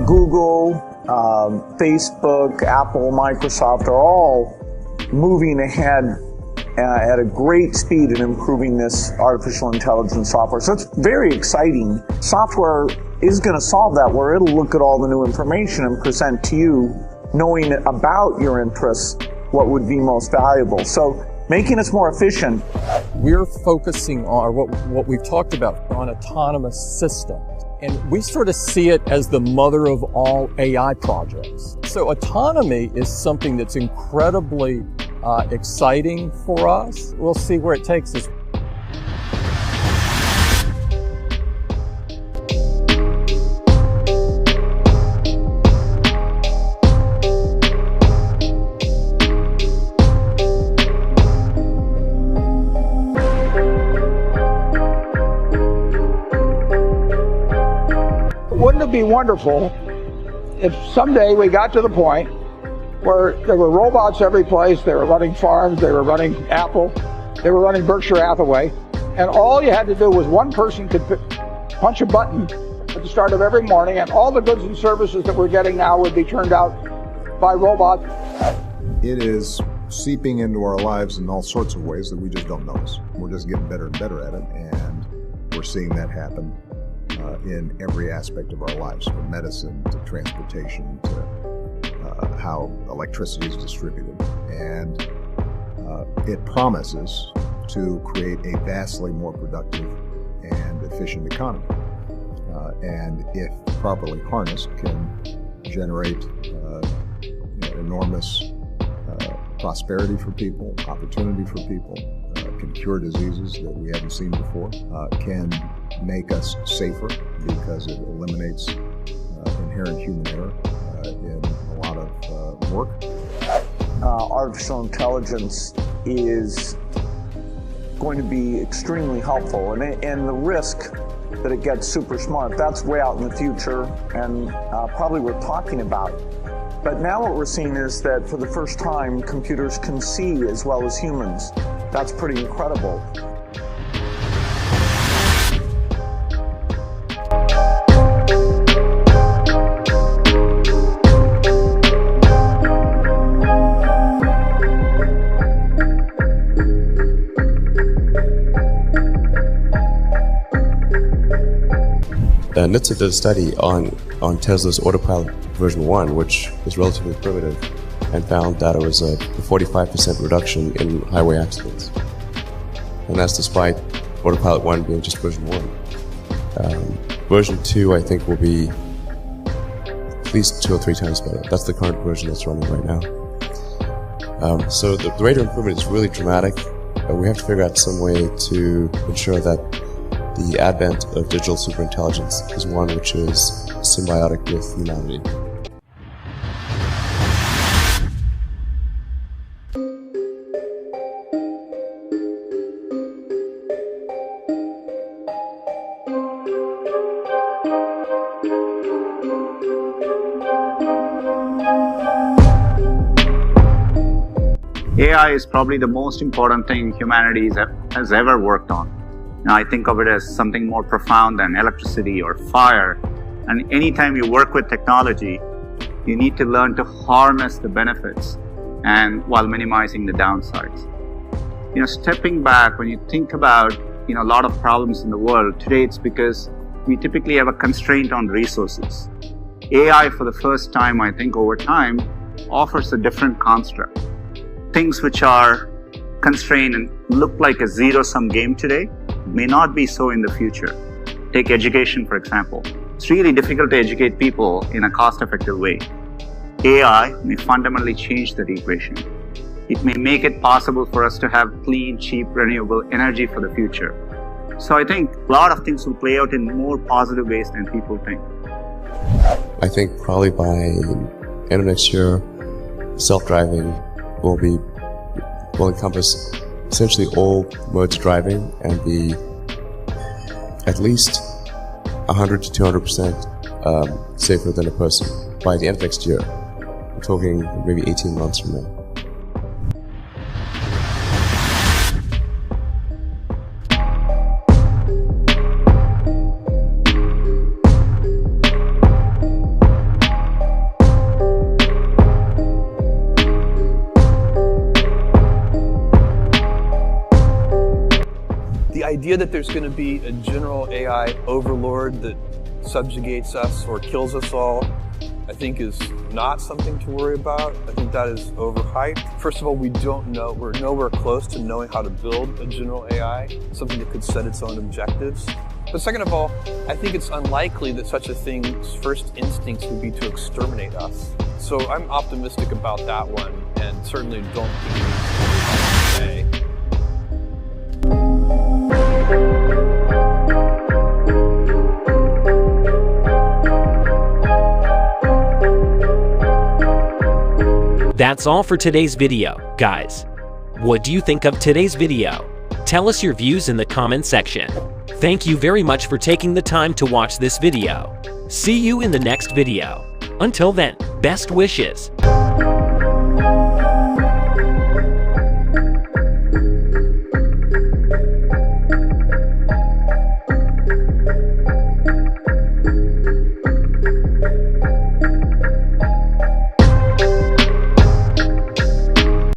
Google, Facebook, Apple, Microsoft are all moving ahead at a great speed in improving this artificial intelligence software. So it's very exciting. Software is going to solve that, where it'll look at all the new information and present to you, knowing about your interests, what would be most valuable. So making us more efficient. We're focusing on what we've talked about on autonomous systems. And we sort of see it as the mother of all AI projects. So autonomy is something that's incredibly exciting for us. We'll see where it takes us. Wouldn't it be wonderful if someday we got to the point where there were robots every place? They were running farms, they were running Apple, they were running Berkshire Hathaway, and all you had to do was one person could punch a button at the start of every morning, and all the goods and services that we're getting now would be turned out by robots. It is seeping into our lives in all sorts of ways that we just don't notice. We're just getting better and better at it, and we're seeing that happen in every aspect of our lives, from medicine to transportation to how electricity is distributed. And it promises to create a vastly more productive and efficient economy. And if properly harnessed, can generate enormous prosperity for people, opportunity for people, can cure diseases that we haven't seen before, can make us safer because it eliminates inherent human error in a lot of work. Artificial intelligence is going to be extremely helpful, and the risk that it gets super smart, that's way out in the future, and probably we're talking about. But now what we're seeing is that for the first time, computers can see as well as humans. That's pretty incredible. NHTSA did a study on Tesla's Autopilot version 1, which is relatively primitive, and found that it was a 45% reduction in highway accidents. And that's despite Autopilot 1 being just version 1. Version 2, I think, will be at least 2 or 3 times better. That's the current version that's running right now. So the rate of improvement is really dramatic. We have to figure out some way to ensure that the advent of digital superintelligence is one which is symbiotic with humanity. AI is probably the most important thing humanity has ever worked on. I think of it as something more profound than electricity or fire. And anytime you work with technology, you need to learn to harness the benefits and while minimizing the downsides. Stepping back, when you think about a lot of problems in the world today, it's because we typically have a constraint on resources. AI, for the first time, I think over time, offers a different construct. Things which are constrained and look like a zero-sum game today may not be so in the future. Take education, for example. It's really difficult to educate people in a cost-effective way. AI may fundamentally change that equation. It may make it possible for us to have clean, cheap, renewable energy for the future. So I think a lot of things will play out in more positive ways than people think. I think probably by end of next year, self-driving will encompass essentially all modes of driving and be at least 100 to 200% safer than a person by the end of next year. We're talking maybe 18 months from now. idea that there's going to be a general AI overlord that subjugates us or kills us all, I think is not something to worry about. I think that is overhyped. First of all, we don't know, we're nowhere close to knowing how to build a general AI, something that could set its own objectives. But second of all, I think it's unlikely that such a thing's first instincts would be to exterminate us. So I'm optimistic about that one, and certainly don't think it's today. That's all for today's video, guys. What do you think of today's video? Tell us your views in the comment section. Thank you very much for taking the time to watch this video. See you in the next video. Until then, best wishes.